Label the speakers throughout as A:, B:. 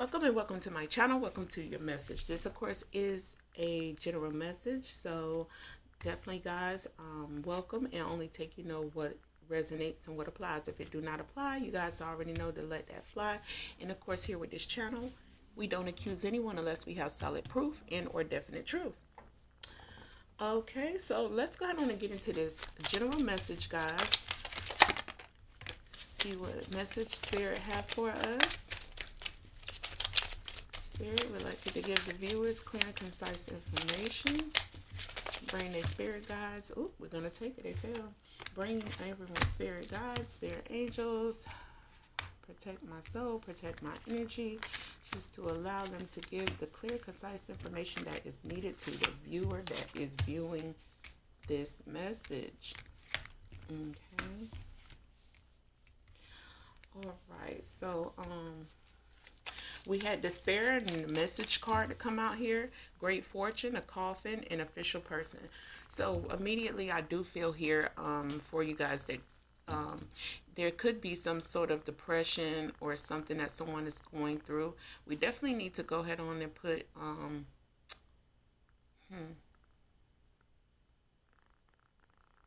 A: Welcome and welcome to my channel. Welcome to your message. This, of course, is a general message. So definitely, guys, welcome, and only take what resonates and what applies. If it do not apply, you guys already know to let that fly. And of course, here with this channel, we don't accuse anyone unless we have solid proof and or definite truth. Okay, so let's go ahead and get into this general message, guys. See what message Spirit have for us. Spirit would like you to give the viewers clear and concise information. Bring their spirit guides. Ooh, we're going to take it. They fail. Bring everyone spirit guides, spirit angels. Protect my soul, protect my energy. Just to allow them to give the clear, concise information that is needed to the viewer that is viewing this message. Okay. All right. So, we had despair and the message card to come out here. Great fortune, a coffin, and official person. So immediately I do feel here for you guys that there could be some sort of depression or something that someone is going through. We definitely need to go ahead on and put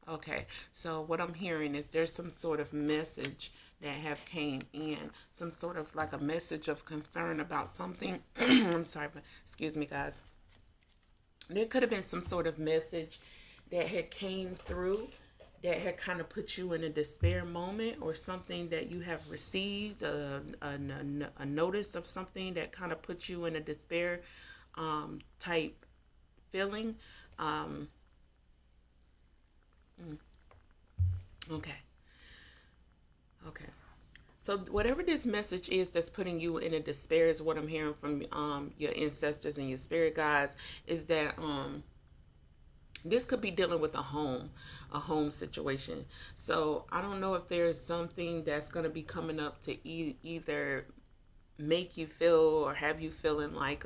A: Okay, so what I'm hearing is there's some sort of message that have came in, some sort of like a message of concern about something. I'm sorry, but excuse me, guys. There could have been some sort of message that had came through that had kind of put you in a despair moment, or something that you have received, a notice of something that kind of put you in a despair type feeling. Okay. Okay. So whatever this message is that's putting you in a despair is what I'm hearing from your ancestors and your spirit guides, is that this could be dealing with a home situation. So I don't know if there's something that's going to be coming up to either make you feel or have you feeling like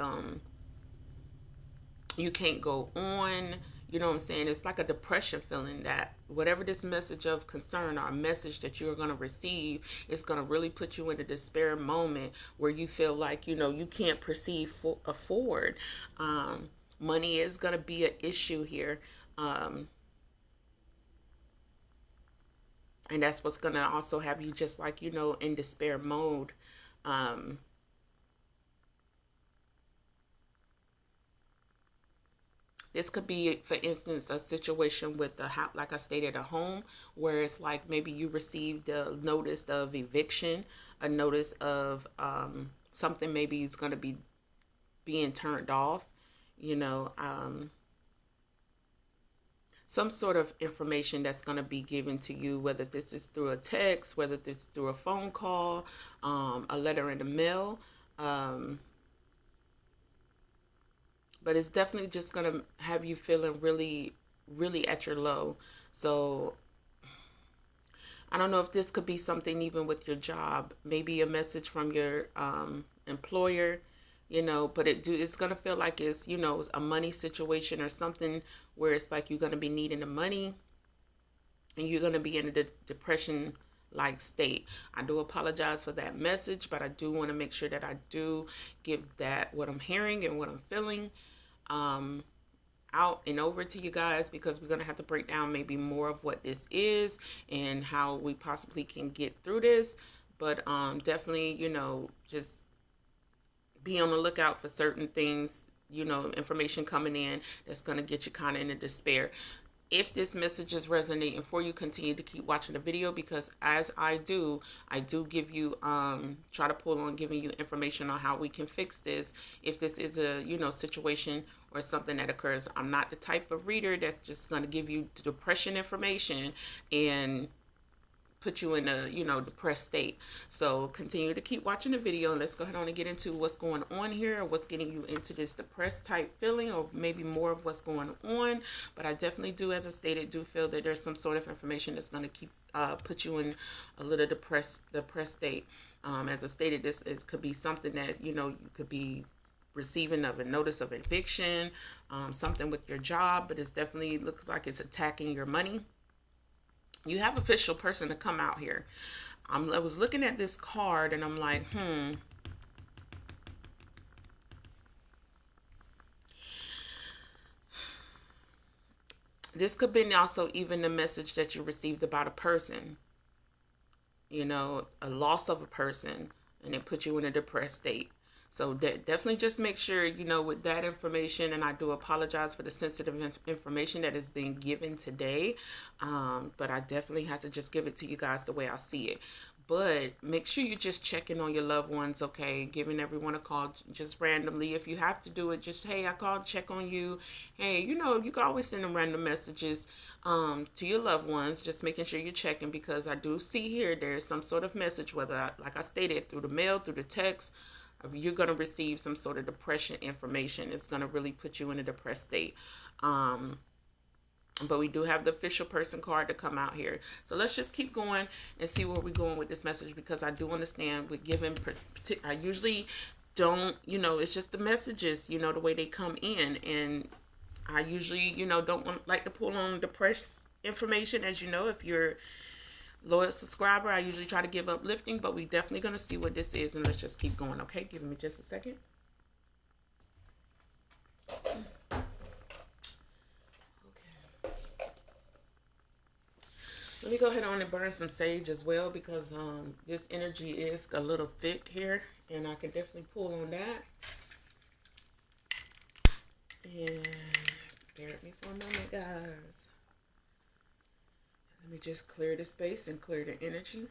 A: you can't go on. You know what I'm saying? It's like a depression feeling, that whatever this message of concern or message that you're going to receive is going to really put you in a despair moment where you feel like, you can't proceed forward. Money is going to be an issue here. And that's what's going to also have you just like, in despair mode. This could be, for instance, a situation with like I stated, a home where it's like maybe you received a notice of eviction, a notice of something maybe is going to be being turned off, some sort of information that's going to be given to you, whether this is through a text, whether it's through a phone call, a letter in the mail. But it's definitely just going to have you feeling really, really at your low. So I don't know if this could be something even with your job, maybe a message from your employer, but it's going to feel like it's, a money situation or something where it's like you're going to be needing the money and you're going to be in a depression like state. I do apologize for that message, but I do want to make sure that I do give that what I'm hearing and what I'm feeling out and over to you guys, because we're going to have to break down maybe more of what this is and how we possibly can get through this. But definitely, just be on the lookout for certain things, information coming in that's going to get you kind of in a despair. If this message is resonating for you, continue to keep watching the video, because as I do give you try to pull on giving you information on how we can fix this if this is a situation or something that occurs. I'm not the type of reader that's just going to give you depression information and put you in a depressed state. So continue to keep watching the video, and let's go ahead on and get into what's going on here, or what's getting you into this depressed type feeling, or maybe more of what's going on. But I definitely do, as I stated, do feel that there's some sort of information that's going to keep put you in a little depressed state. As I stated, this could be something that you could be receiving of a notice of eviction, something with your job, but it definitely looks like it's attacking your money. You have official person to come out here. I was looking at this card and I'm like, This could be also even the message that you received about a person, a loss of a person, and it put you in a depressed state. So definitely just make sure, with that information, and I do apologize for the sensitive information that is being given today, but I definitely have to just give it to you guys the way I see it. But make sure you're just checking on your loved ones, okay? Giving everyone a call just randomly. If you have to do it, just, hey, I called, check on you. Hey, you can always send them random messages to your loved ones, just making sure you're checking, because I do see here there's some sort of message, whether, like I stated, through the mail, through the text, you're going to receive some sort of depression information. It's going to really put you in a depressed state. But we do have the official person card to come out here. So let's just keep going and see where we're going with this message, because I do understand with giving, I usually don't, it's just the messages, the way they come in. And I usually, don't like to pull on depressed information. As you know, if you're loyal subscriber, I usually try to give uplifting, but we definitely going to see what this is. And let's just keep going, okay? Give me just a second. Let me go ahead on and burn some sage as well, because this energy is a little thick here, and I can definitely pull on that. And bear with me for a moment, guys. Let me just clear the space and clear the energy.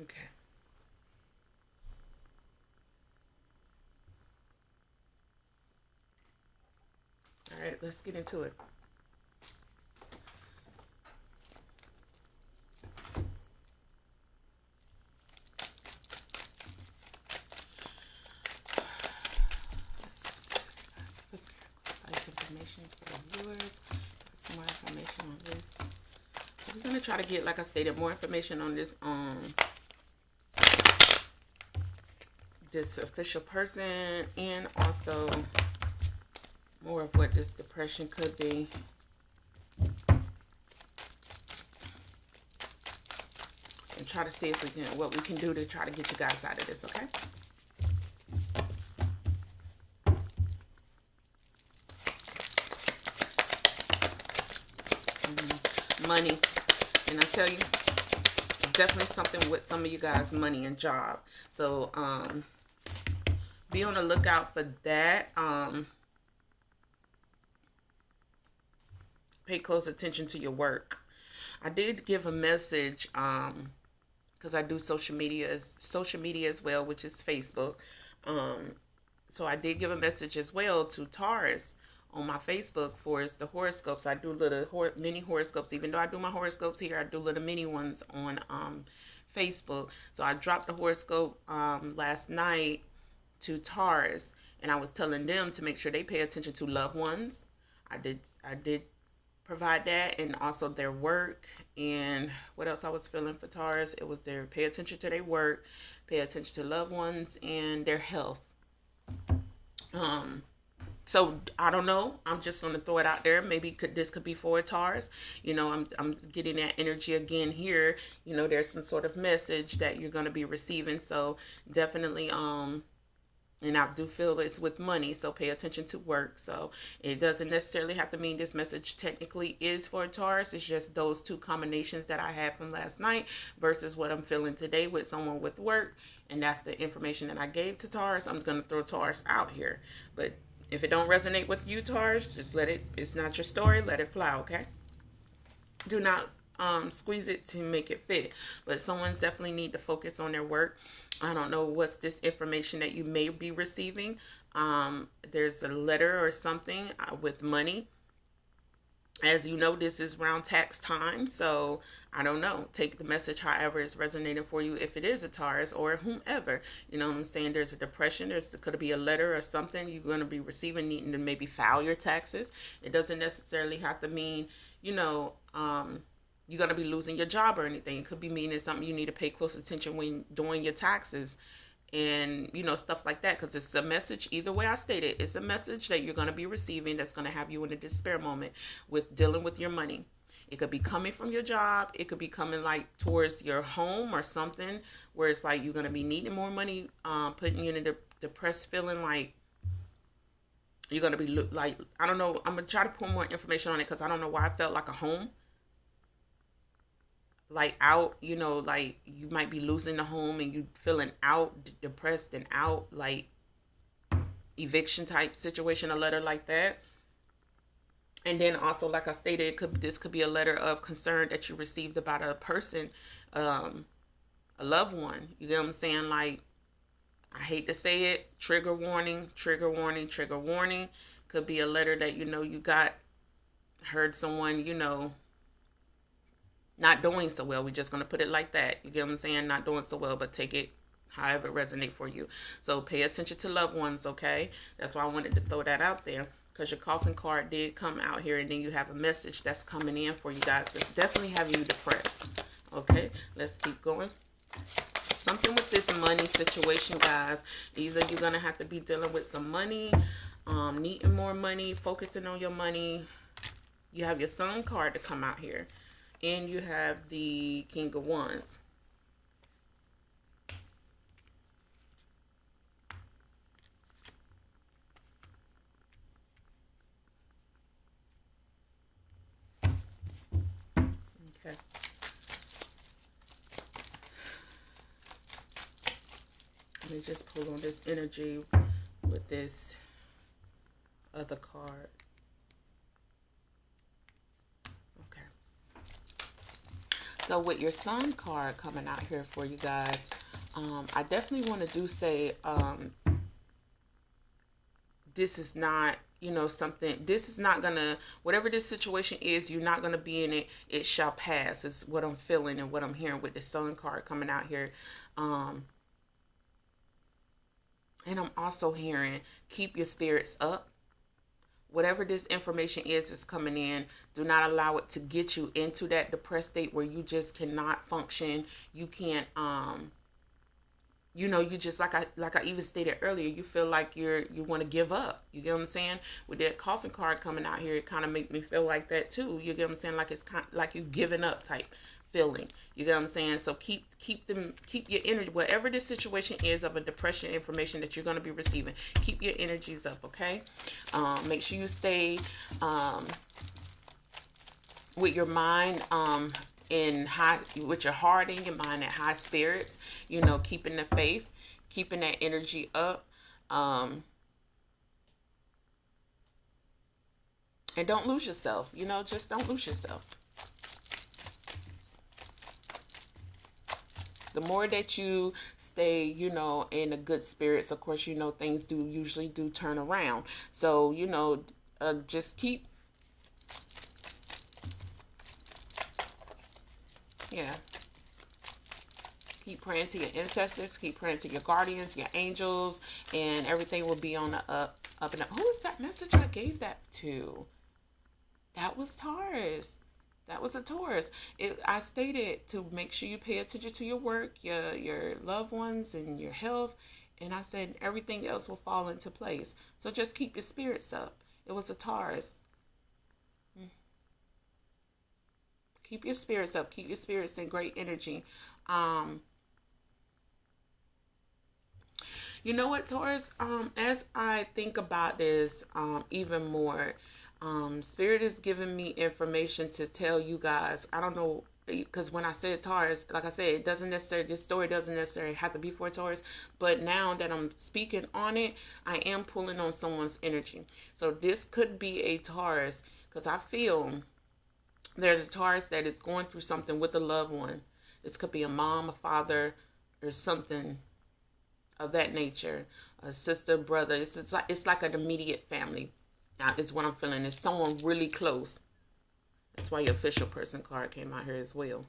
A: Okay. All right, let's get into it. Information for the viewers. Some more information on this. So we're going to try to get, like I stated, more information on this this official person, and also more of what this depression could be. And try to see if we can, what we can do to try to get you guys out of this, okay? Money. And I tell you, it's definitely something with some of you guys, money and job. So be on the lookout for that. Pay close attention to your work. I did give a message because I do social media as well, which is Facebook. So I did give a message as well to Taurus on my Facebook for the horoscopes. I do little mini horoscopes. Even though I do my horoscopes here, I do little mini ones on Facebook. So I dropped the horoscope last night to Taurus, and I was telling them to make sure they pay attention to loved ones. I did provide that, and also their work. And what else I was feeling for Taurus? It was their pay attention to their work, pay attention to loved ones, and their health. So I don't know. I'm just going to throw it out there. Maybe this could be for Taurus. I'm getting that energy again here. There's some sort of message that you're going to be receiving. So definitely, and I do feel it's with money, so pay attention to work. So it doesn't necessarily have to mean this message technically is for Taurus. It's just those two combinations that I had from last night versus what I'm feeling today with someone with work. And that's the information that I gave to Taurus. I'm going to throw Taurus out here. But if it don't resonate with you, Taurus, just let it. It's not your story. Let it fly, okay? Do not squeeze it to make it fit. But someone's definitely need to focus on their work. I don't know what's this information that you may be receiving. There's a letter or something with money. As you know, this is around tax time, so I don't know. Take the message however it's resonating for you, if it is a Taurus or whomever. You know what I'm saying? There's a depression. There could be a letter or something you're going to be receiving, needing to maybe file your taxes. It doesn't necessarily have to mean, you're going to be losing your job or anything. It could be meaning something you need to pay close attention when doing your taxes and, stuff like that. Because it's a message, either way I state it, it's a message that you're going to be receiving that's going to have you in a despair moment with dealing with your money. It could be coming from your job. It could be coming like towards your home or something where it's like you're going to be needing more money, putting you in a depressed feeling, like you're going to be like, I don't know. I'm going to try to put more information on it because I don't know why I felt like a home. Like out, like you might be losing the home and you feeling out, depressed and out, like eviction type situation, a letter like that. And then also, like I stated, this could be a letter of concern that you received about a person, a loved one. You get what I'm saying? Like, I hate to say it, trigger warning, trigger warning, trigger warning. Could be a letter that you got, heard someone, not doing so well. We're just going to put it like that. You get what I'm saying? Not doing so well, but take it however it resonate for you. So pay attention to loved ones, okay? That's why I wanted to throw that out there, because your coffin card did come out here, and then you have a message that's coming in for you guys that's definitely having you depressed. Okay, let's keep going. Something with this money situation, guys. Either you're going to have to be dealing with some money, needing more money, focusing on your money. You have your Sun card to come out here, and you have the King of Wands. Okay. Let me just pull on this energy with this other cards. Okay. So with your Sun card coming out here for you guys, I definitely want to say this is not, something, this is not gonna, whatever this situation is, you're not gonna be in it. It shall pass is what I'm feeling and what I'm hearing with the Sun card coming out here. And I'm also hearing, keep your spirits up. Whatever this information is coming in, do not allow it to get you into that depressed state where you just cannot function. You can't, you just, like I even stated earlier, you feel like you want to give up. You get what I'm saying? With that coffin card coming out here, it kind of make me feel like that too. You get what I'm saying? Like it's kind of like you giving up type feeling. You get what I'm saying? So keep your energy, whatever this situation is of a depression information that you're going to be receiving, keep your energies up, okay? Make sure you stay with your mind in high, with your heart and your mind at high spirits, keeping the faith, keeping that energy up, and don't lose yourself. Just don't lose yourself. The more that you stay, in a good spirits, of course, things usually turn around. So, just keep, keep praying to your ancestors, keep praying to your guardians, your angels, and everything will be on the up and up. Who is that message I gave that to? That was Taurus. That was a Taurus. I stated to make sure you pay attention to your work, your loved ones, and your health. And I said everything else will fall into place. So just keep your spirits up. It was a Taurus. Keep your spirits up. Keep your spirits in great energy. You know what, Taurus? As I think about this even more, Spirit is giving me information to tell you guys. I don't know, because when I said Taurus, like I said, this story doesn't necessarily have to be for Taurus, but now that I'm speaking on it, I am pulling on someone's energy. So this could be a Taurus, because I feel there's a Taurus that is going through something with a loved one. This could be a mom, a father, or something of that nature, a sister, brother. It's like an immediate family. Now, is what I'm feeling. It's someone really close. That's why your official person card came out here as well.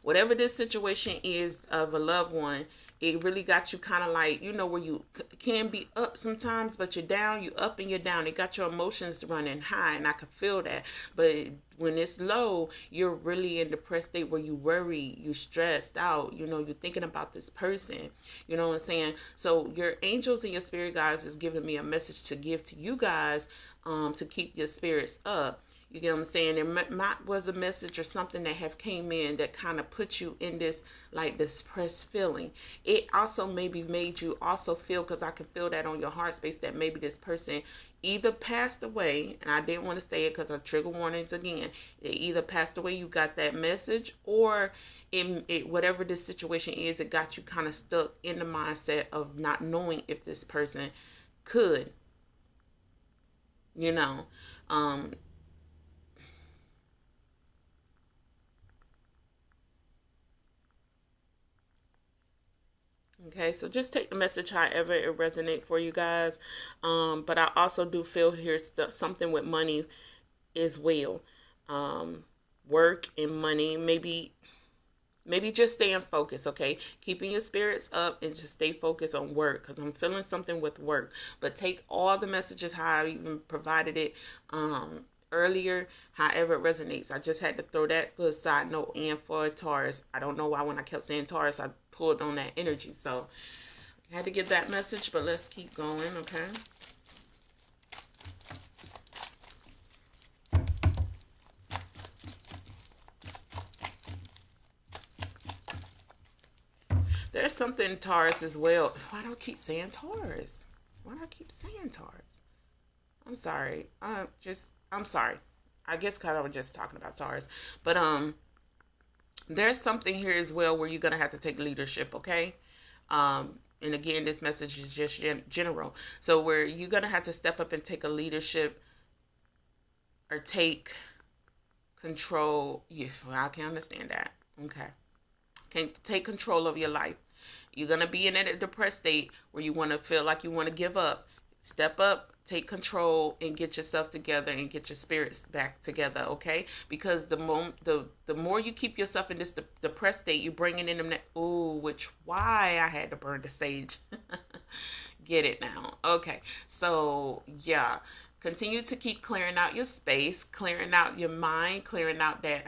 A: Whatever this situation is of a loved one, it really got you kind of like, where you can be up sometimes, but you're down, you up and you're down. It got your emotions running high, and I can feel that. But when it's low, you're really in a depressed state where you worry, you stressed out, you're thinking about this person. You know what I'm saying? So your angels and your spirit guides is giving me a message to give to you guys to keep your spirits up. You get what I'm saying? It was a message or something that have came in that kind of put you in this like this depressed feeling. It also maybe made you also feel, because I can feel that on your heart space, that maybe this person either passed away, and I didn't want to say it because of trigger warnings again. It either passed away, you got that message, or it whatever this situation is, it got you kind of stuck in the mindset of not knowing if this person could, you know, um, okay, so just take the message however it resonates for you guys. But I also do feel here's something with money as well. Um, Work and money. Maybe just stay in focus, okay? Keeping your spirits up and just stay focused on work, because I'm feeling something with work. But take all the messages how I even provided it earlier, however it resonates. I just had to throw that little side note in for Taurus. I don't know why when I kept saying Taurus, I pulled on that energy. So I had to get that message, but let's keep going, okay? There's something Taurus as well. Why do I keep saying Taurus? Why do I keep saying Taurus? I'm sorry. I'm sorry. I guess because I was just talking about Taurus. But there's something here as well where you're gonna have to take leadership, okay? And again, this message is just general. So where you're gonna have to step up and take a leadership or take control. Yeah, well, I can understand that. Okay. Can take control of your life. You're going to be in a depressed state where you want to feel like you want to give up. Step up, take control, and get yourself together and get your spirits back together, okay? Because the more you keep yourself in this depressed state, you're bringing in them. Which why I had to burn the sage. Get it now. Okay. So, yeah. Continue to keep clearing out your space, clearing out your mind, clearing out that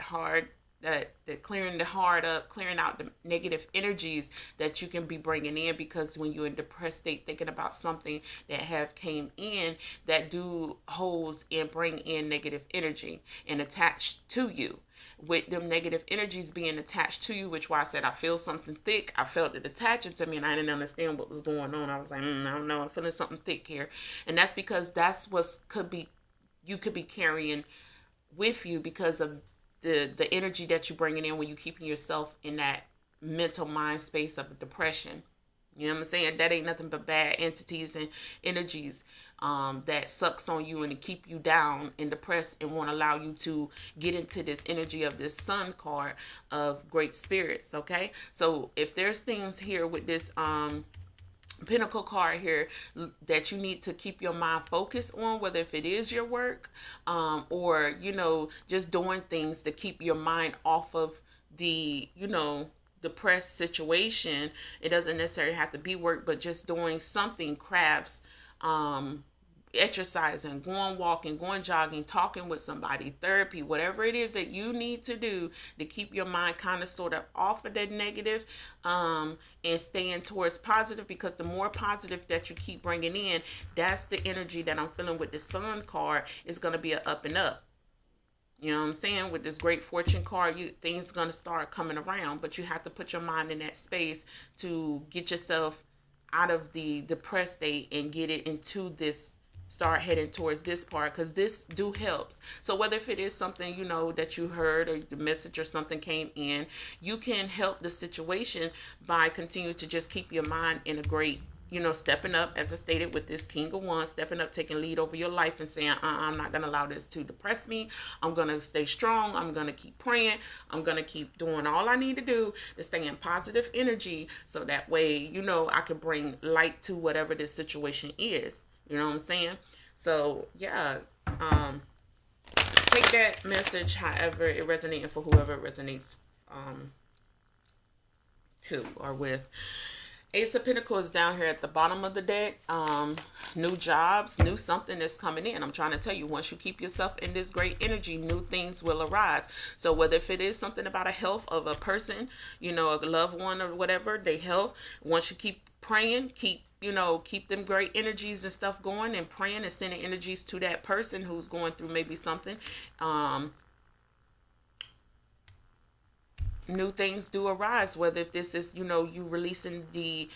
A: clearing the heart up, clearing out the negative energies that you can be bringing in, because when you're in depressed state thinking about something that have came in that do holds and bring in negative energy and attached to you, with them negative energies being attached to you, which why I said I feel something thick. I felt it attaching to me and I didn't understand what was going on. I was like, I don't know, I'm feeling something thick here. And that's because that's what you could be carrying with you because of the energy that you're bringing in when you're keeping yourself in that mental mind space of depression. You know what I'm saying? That ain't nothing but bad entities and energies that sucks on you and to keep you down and depressed and won't allow you to get into this energy of this sun card of great spirits, okay? So if there's things here with this Pentacle card here that you need to keep your mind focused on, whether if it is your work or just doing things to keep your mind off of the depressed situation. It doesn't necessarily have to be work, but just doing something, crafts, exercising, going walking, going jogging, talking with somebody, therapy, whatever it is that you need to do to keep your mind kind of sort of off of that negative, and staying towards positive, because the more positive that you keep bringing in, that's the energy that I'm feeling with the sun card is going to be an up and up. You know what I'm saying? With this great fortune card, things going to start coming around, but you have to put your mind in that space to get yourself out of the depressed state and get it into this, start heading towards this part, because this do helps. So whether if it is something that you heard or the message or something came in, you can help the situation by continuing to just keep your mind in a great, stepping up, as I stated with this King of Wands, stepping up, taking lead over your life and saying, I'm not going to allow this to depress me. I'm going to stay strong. I'm going to keep praying. I'm going to keep doing all I need to do to stay in positive energy, so that way, I can bring light to whatever this situation is. You know what I'm saying? So, yeah, take that message however it resonates, and for whoever it resonates to or with. Ace of Pentacles is down here at the bottom of the deck. New jobs, new something that's coming in. I'm trying to tell you, once you keep yourself in this great energy, new things will arise. So whether if it is something about a health of a person, a loved one or whatever, they health, once you keep praying, keep them great energies and stuff going and praying and sending energies to that person who's going through maybe something. New things do arise, whether if this is you releasing the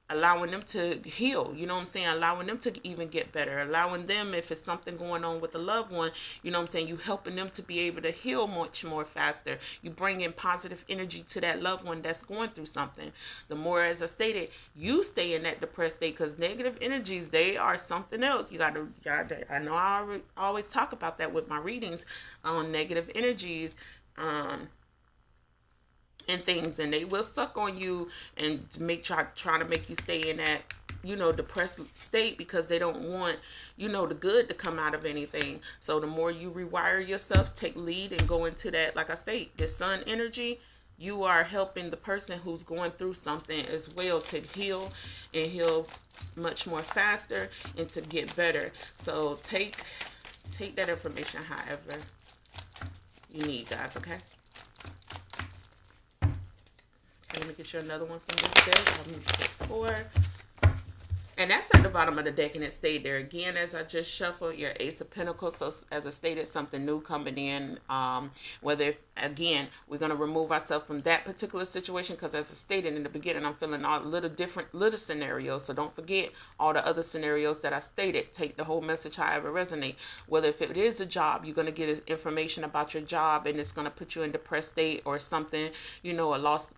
A: allowing them to heal, you know what I'm saying, allowing them to even get better, allowing them, if it's something going on with a loved one, you know what I'm saying, you helping them to be able to heal much more faster. You bring in positive energy to that loved one that's going through something. The more, as I stated, you stay in that depressed state, because negative energies, they are something else. You gotta I know I always talk about that with my readings on negative energies, and things, and they will suck on you and try to make you stay in that depressed state, because they don't want the good to come out of anything. So the more you rewire yourself, take lead and go into that, like I state, the sun energy, you are helping the person who's going through something as well to heal and heal much more faster and to get better. So take that information however you need, guys. Okay, let me get you another one from this deck. I'll move to deck 4. And that's at the bottom of the deck, and it stayed there. Again, as I just shuffled, your Ace of Pentacles. So as I stated, something new coming in. Again, we're going to remove ourselves from that particular situation, because as I stated in the beginning, I'm feeling all little scenarios. So don't forget all the other scenarios that I stated. Take the whole message however resonate. Whether if it is a job, you're going to get information about your job, and it's going to put you in depressed state or something, a lost.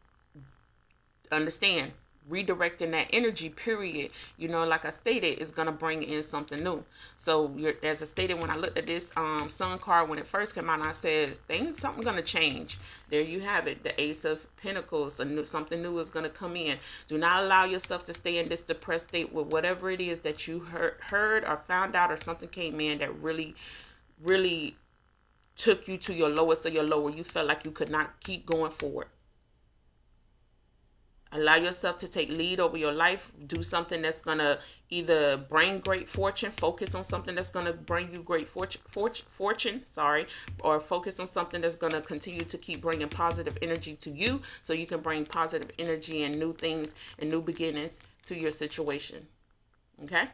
A: Understand, redirecting that energy, period, like I stated, is going to bring in something new. So as I stated, when I looked at this sun card when it first came out, I said something going to change. There you have it, the Ace of Pentacles. Something new is going to come in. Do not allow yourself to stay in this depressed state with whatever it is that you heard or found out, or something came in that really took you to your lowest of your lower. You felt like you could not keep going forward. Allow yourself to take lead over your life. Do something that's going to either bring great fortune. Focus on something that's going to bring you great fortune, or focus on something that's going to continue to keep bringing positive energy to you, so you can bring positive energy and new things and new beginnings to your situation. Okay?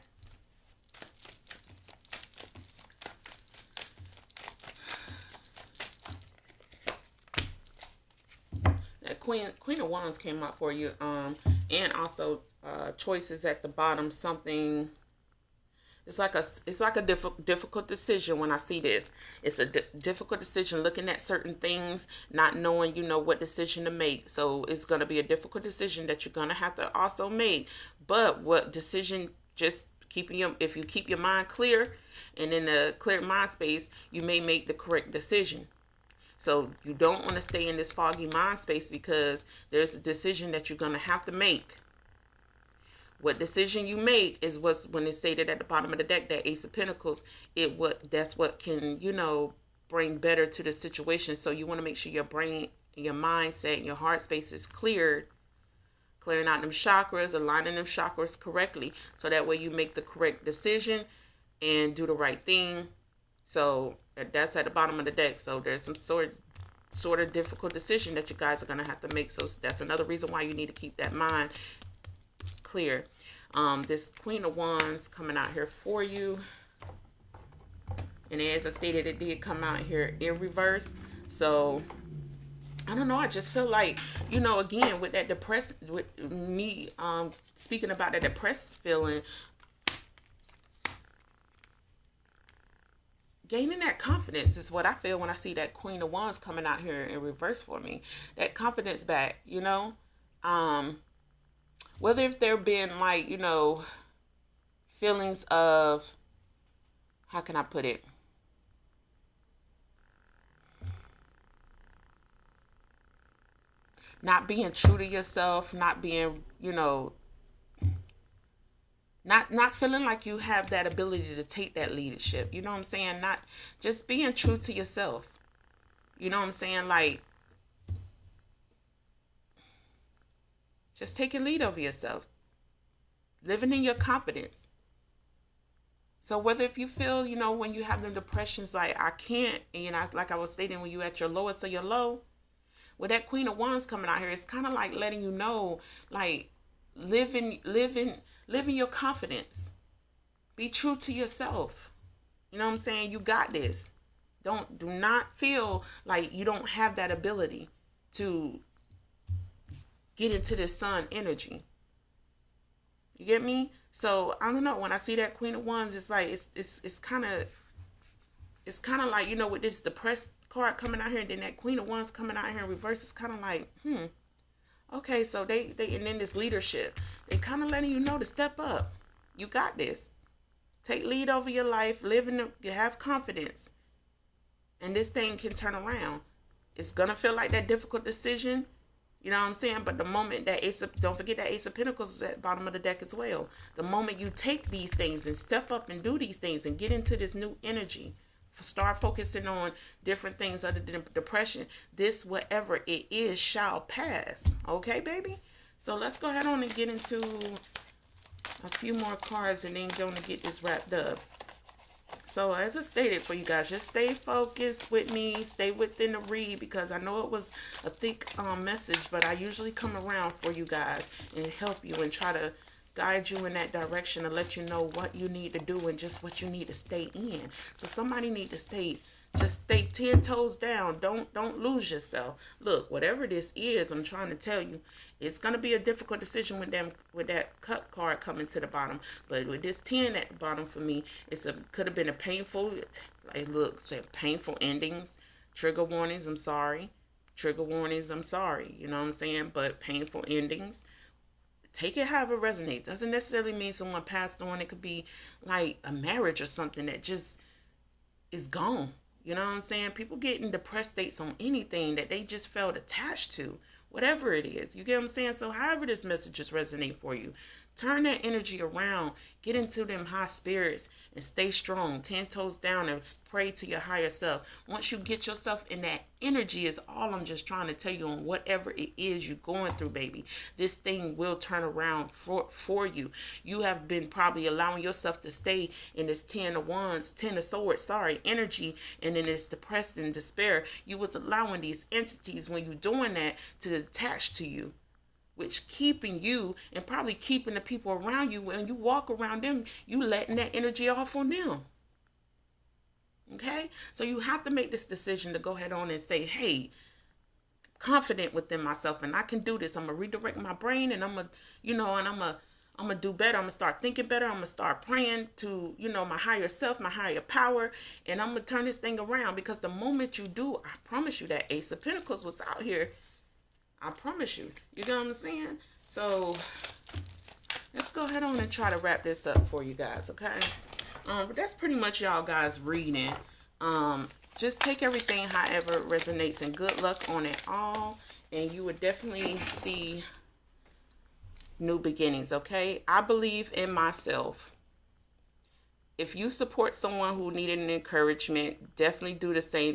A: Queen of Wands came out for you, and also choices at the bottom. Something. It's like a difficult decision. When I see this, it's a difficult decision. Looking at certain things, not knowing what decision to make. So it's going to be a difficult decision that you're going to have to also make. But what decision? Just if you keep your mind clear and in a clear mind space, you may make the correct decision. So you don't want to stay in this foggy mind space, because there's a decision that you're going to have to make. What decision you make is when it's stated at the bottom of the deck, that Ace of Pentacles, that's what can, bring better to the situation. So you want to make sure your brain, your mindset, and your heart space is cleared, clearing out them chakras, aligning them chakras correctly, so that way you make the correct decision and do the right thing. So that's at the bottom of the deck. So there's some sort of difficult decision that you guys are going to have to make. So that's another reason why you need to keep that mind clear. This Queen of Wands coming out here for you. And as I stated, it did come out here in reverse. So I don't know. I just feel like, again, with that depressed, with me speaking about that depressed feeling, gaining that confidence is what I feel when I see that Queen of Wands coming out here in reverse for me. That confidence back, whether if there been feelings of, how can I put it? Not being true to yourself, not being, not feeling like you have that ability to take that leadership. You know what I'm saying? Not just being true to yourself. You know what I'm saying? Like, Just taking lead over yourself. Living in your confidence. So whether if you feel, when you have them depressions, like I can't, and like I was stating, when you at your lowest of your low, with that Queen of Wands coming out here, it's kind of like letting you know, like living your confidence. Be true to yourself. You know what I'm saying? You got this. Do not feel like you don't have that ability to get into this sun energy. You get me? So I don't know. When I see that Queen of Wands, it's like it's kind of like, with this depressed card coming out here, and then that Queen of Wands coming out here in reverse. It's kind of like, okay. So they and then this leadership, they kind of letting you know to step up. You got this. Take lead over your life. You have confidence, and this thing can turn around. It's gonna feel like that difficult decision. You know what I'm saying? But the moment that don't forget that Ace of Pentacles is at the bottom of the deck as well. The moment you take these things and step up and do these things and get into this new energy, start focusing on different things other than depression, this, whatever it is, shall pass. Okay, baby? So let's go ahead on and get into a few more cards and then going to get this wrapped up. So as I stated for you guys, just stay focused with me, stay within the read, because I know it was a thick message, but I usually come around for you guys and help you and try to guide you in that direction and let you know what you need to do and just what you need to stay in. So somebody need to stay 10 toes down. Don't lose yourself. Look, whatever this is, I'm trying to tell you, it's gonna be a difficult decision with that cut card coming to the bottom. But with this 10 at the bottom for me, could have been a painful, painful endings, trigger warnings. I'm sorry, trigger warnings. I'm sorry. You know what I'm saying? But painful endings. Take it however it resonates. Doesn't necessarily mean someone passed on. It could be like a marriage or something that just is gone. You know what I'm saying? People get in depressed states on anything that they just felt attached to. Whatever it is. You get what I'm saying? So however this messages resonate for you, turn that energy around. Get into them high spirits and stay strong. 10 toes down and pray to your higher self. Once you get yourself in that energy is all I'm just trying to tell you on whatever it is you're going through, baby. This thing will turn around for you. You have been probably allowing yourself to stay in this 10 of swords, energy, and in this depressed and despair. You was allowing these entities, when you're doing that, to attach to you, which keeping you and probably keeping the people around you. When you walk around them, you letting that energy off on them. Okay? So you have to make this decision to go ahead on and say, hey, confident within myself, and I can do this. I'm going to redirect my brain, and I'm going to do better. I'm going to start thinking better. I'm going to start praying to, my higher self, my higher power, and I'm going to turn this thing around, because the moment you do, I promise you that Ace of Pentacles was out here. I promise you. You know what I'm saying? So let's go ahead on and try to wrap this up for you guys, okay? But that's pretty much y'all guys reading. Just take everything however it resonates, and good luck on it all. And you would definitely see new beginnings, okay? I believe in myself. If you support someone who needed an encouragement, definitely do the same